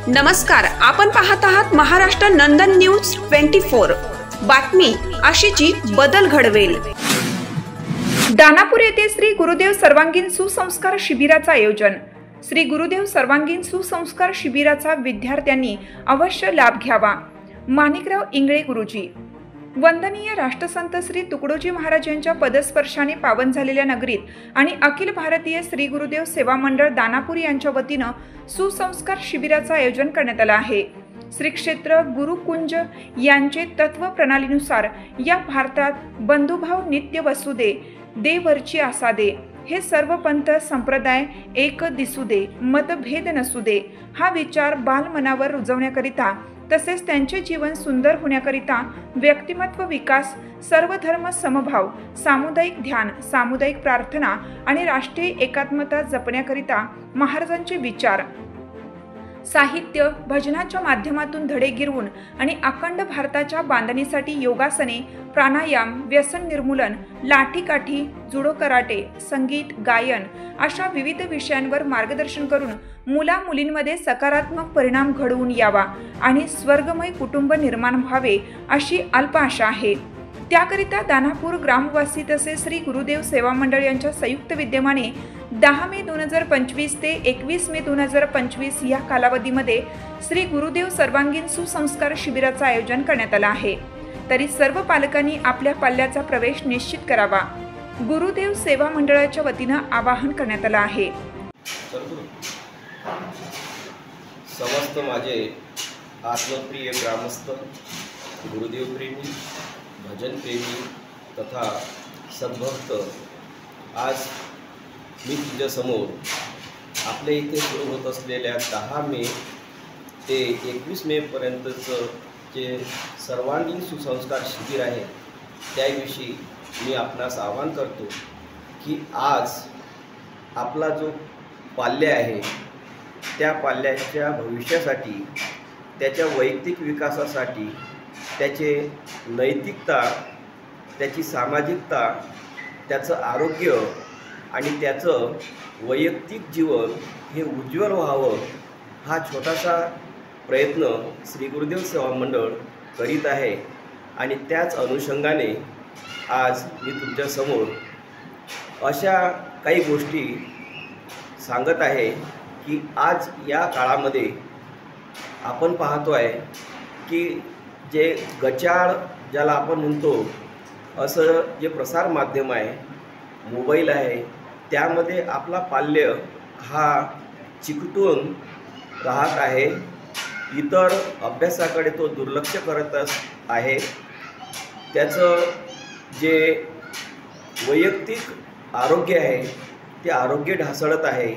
नमस्कार, आपण पाहत आहात महाराष्ट्र नंदन न्यूज 24। बातमी आशीची बदल घडवेल। दानापूर येथे श्री गुरुदेव सर्वांगीण सुसंस्कार शिबिराचं आयोजन। श्री गुरुदेव सर्वांगीण सुसंस्कार शिबिराचा विद्यार्थ्यांनी अवश्य लाभ घ्यावा। माणिकराव इंगळे गुरुजी। वंदनीय राष्ट्रसंत श्री तुकडोजी महाराज यांच्या पदस्पर्शाने पावन झालेल्या नगरीत आणि अखिल भारतीय श्री गुरुदेव सेवा मंडळ दानापूर यांच्या वतीनं सुसंस्कार शिबिराचं आयोजन करण्यात आलं आहे। श्री क्षेत्र गुरुकुंज यांचे तत्व प्रणालीनुसार या भारतात बंधुभाव नित्य वसू दे, देवरची आसा दे, हे सर्व पंथ संप्रदाय एक दिसू दे, मतभेद नसू दे, हा विचार बालमनावर रुजवण्याकरिता तसेच त्यांचे जीवन सुंदर होण्याकरिता व्यक्तिमत्व विकास, सर्व धर्म समभाव, सामुदायिक ध्यान, सामुदायिक प्रार्थना आणि राष्ट्रीय एकात्मता जपण्याकरिता महाराजांचे विचार, साहित्य, भजनाच्या माध्यमातून धडे गिरवून आणि अखंड भारताच्या बांधणीसाठी योगासने, प्राणायाम, व्यसन निर्मूलन, लाठीकाठी, जुडो कराटे, संगीत, गायन अशा विविध विषयांवर मार्गदर्शन करून मुला मुलींमध्ये सकारात्मक परिणाम घडवून यावा आणि स्वर्गमय कुटुंब निर्माण व्हावे अशी अल्प आशा आहे। त्याकरिता दानापूर ग्रामवासी तसेच श्री गुरुदेव सेवा मंडळ यांच्या संयुक्त विद्यमाने 10 मे 2025 ते 21 मे 2025 या कालावधीमध्ये श्री गुरुदेव सर्वांगीण सुसंस्कार शिबिराचं आयोजन करण्यात आलं आहे। तरी सर्व पालकांनी आपल्या पाल्याचा प्रवेश निश्चित करावा, गुरुदेव सेवा मंडळाच्या वतीनं आवाहन करण्यात आलं आहे। समस्त माझे आत्मप्रिय ग्रामस्थ, गुरुदेव प्रेमी, भजन प्रेमी तथा सद्भक्त, आज मी तुझ्यासमोर आपल्या इथे सुरू होत असलेल्या 10 मे ते 21 मे पर्यंतचं जे सर्वांगीण सुसंस्कार शिबिर आहे त्याविषयी मी आपणास आवाहन करतो की आज आपला जो पाल्य आहे त्या पाल्याच्या भविष्यासाठी, त्याच्या वैयक्तिक विकासासाठी, त्याचे नैतिकता, त्याची सामाजिकता, त्याचं आरोग्य आणि त्याचं वैयक्तिक जीवन हे उज्ज्वल व्हावं हा छोटासा प्रयत्न श्री गुरुदेव सेवा मंडळ करीत आहे। आणि त्याच अनुषंगाने आज मी तुमच्यासमोर अशा काही गोष्टी सांगत आहे की आज या काळामध्ये आपण पाहतो आहे की जे गचाळ ज्याला आपण म्हणतो असं जे प्रसार माध्यम आहे, मोबाईल आहे, त्यामध्ये आपला पाल्य हा चिकटून राहत आहे। इतर अभ्यासाकडे तो दुर्लक्ष करत आहे। त्याचं जे वैयक्तिक आरोग्य आहे ते आरोग्य ढासळत आहे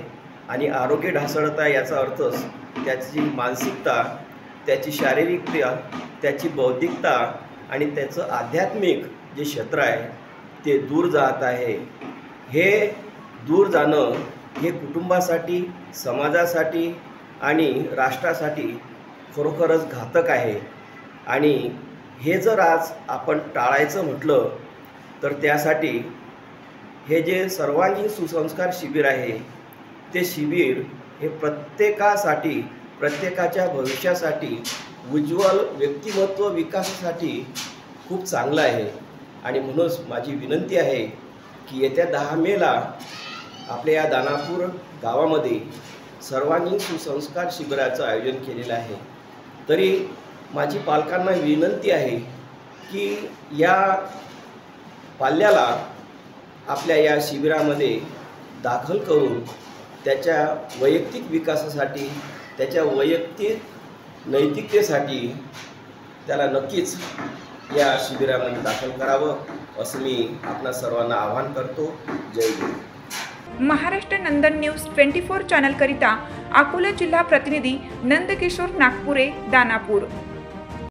आणि आरोग्य ढासळत आहे याचा अर्थच त्याची मानसिकता, त्याची शारीरिकता, त्याची बौद्धिकता आणि त्याचं आध्यात्मिक जे क्षेत्र आहे ते दूर जात आहे। हे दूर जाणं हे कुटुंबासाठी, समाजासाठी आणि राष्ट्रासाठी खरोखरच घातक आहे। आणि हे जर आज आपण टाळायचं म्हटलं तर त्यासाठी हे जे सर्वांगीण सुसंस्कार शिबिर आहे ते शिबिर हे प्रत्येकासाठी, प्रत्येकाच्या भविष्यासाठी, उज्ज्वल व्यक्तिमत्व विकासासाठी खूप चांगलं आहे। आणि म्हणूनच माझी विनंती आहे की येत्या 10 मेला आपल्या या दानापूर गावामध्ये सर्वांगीण सुसंस्कार शिबिराचं आयोजन केलेलं आहे। तरी माझी पालकांना विनंती आहे की या पाल्याला आपल्या या शिबिरामध्ये दाखल करून त्याच्या वैयक्तिक विकासासाठी, त्याच्या वैयक्तिक नैतिकतेसाठी त्याला नक्कीच या शिबिरामध्ये दाखल करावं असं मी आपणा सर्वांना आवाहन करतो। जय गुरु। महाराष्ट्र नंदन न्यूज 24 चॅनल करिता अकोला जिल्हा प्रतिनिधी नंदकिशोर नागपुरे, दानापूर।